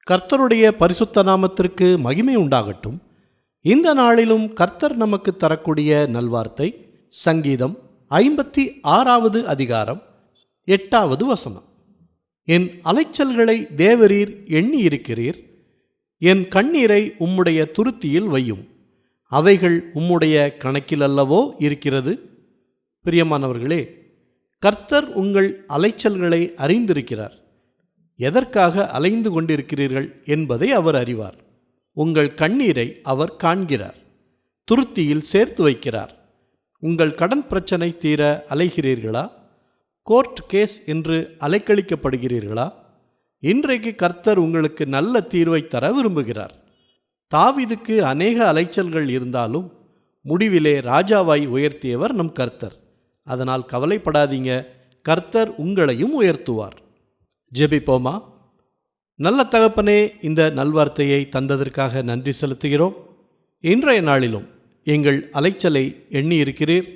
கர்த்தருடைய பரிசுத்த நாமத்திற்கு மகிமை உண்டாகட்டும். இந்த நாளிலும் கர்த்தர் நமக்கு தரக்கூடிய நல்வார்த்தை சங்கீதம் 56 அதிகாரம் 8 வசனம். என் அலைச்சல்களை தேவரீர் எண்ணி இருக்கிறீர், என் கண்ணீரை உம்முடைய துருத்தியில் வையும், அவைகள் உம்முடைய கணக்கில் அல்லவோ இருக்கிறது. பிரியமானவர்களே, கர்த்தர் உங்கள் அலைச்சல்களை அறிந்திருக்கிறார். எதற்காக அலைந்து கொண்டிருக்கிறீர்கள் என்பதை அவர் அறிவார். உங்கள் கண்ணீரை அவர் காண்கிறார், துருத்தியில் சேர்த்து வைக்கிறார். உங்கள் கடன் பிரச்சனை தீர அலைகிறீர்களா? கோர்ட் கேஸ் என்று அலைக்கழிக்கப்படுகிறீர்களா? இன்றைக்கு கர்த்தர் உங்களுக்கு நல்ல தீர்வை தர விரும்புகிறார். தாவீதுக்கு அநேக அலைச்சல்கள் இருந்தாலும் முடிவிலே ராஜாவாய் உயர்த்தியவர் நம் கர்த்தர். அதனால் கவலைப்படாதீங்க, கர்த்தர் உங்களையும் உயர்த்துவார். ஜெபிப்போமா. நல்ல தகப்பனே, இந்த நல்வார்த்தையை தந்ததற்காக நன்றி செலுத்துகிறோம். இன்றைய நாளிலும் எங்கள் அலைச்சலை எண்ணி இருக்கிறீர்,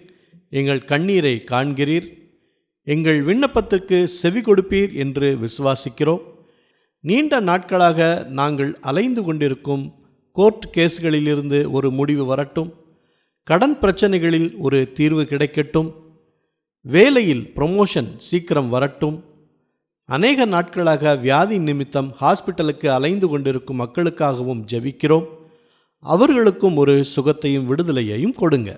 எங்கள் கண்ணீரை காண்கிறீர், எங்கள் விண்ணப்பத்திற்கு செவி கொடுப்பீர் என்று விசுவாசிக்கிறோம். நீண்ட நாட்களாக நாங்கள் அலைந்து கொண்டிருக்கும் கோர்ட் கேஸ்களிலிருந்து ஒரு முடிவு வரட்டும், கடன் பிரச்சனைகளில் ஒரு தீர்வு கிடைக்கட்டும், வேலையில் ப்ரமோஷன் சீக்கிரம் வரட்டும். அநேக நாட்களாக வியாதி நிமித்தம் ஹாஸ்பிட்டலுக்கு அலைந்து கொண்டிருக்கும் மக்களுக்காகவும் ஜெபிக்கிறோம். அவர்களுக்கும் ஒரு சுகத்தையும் விடுதலையையும் கொடுங்க.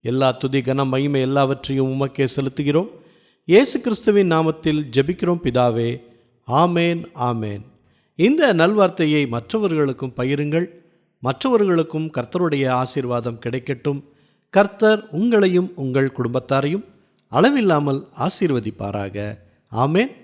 எல்லா துதி கன மகிமை எல்லாவற்றையும் உமக்கே செலுத்துகிறோம். இயேசு கிறிஸ்துவின் நாமத்தில் ஜெபிக்கிறோம் பிதாவே, ஆமேன் ஆமேன். இந்த நல்வார்த்தையை மற்றவர்களுக்கும் பகிருங்கள். மற்றவர்களுக்கும் கர்த்தருடைய ஆசீர்வாதம் கிடைக்கட்டும். கர்த்தர் உங்களையும் உங்கள் குடும்பத்தாரையும் அளவில்லாமல் ஆசீர்வதிப்பாராக. ஆமேன்.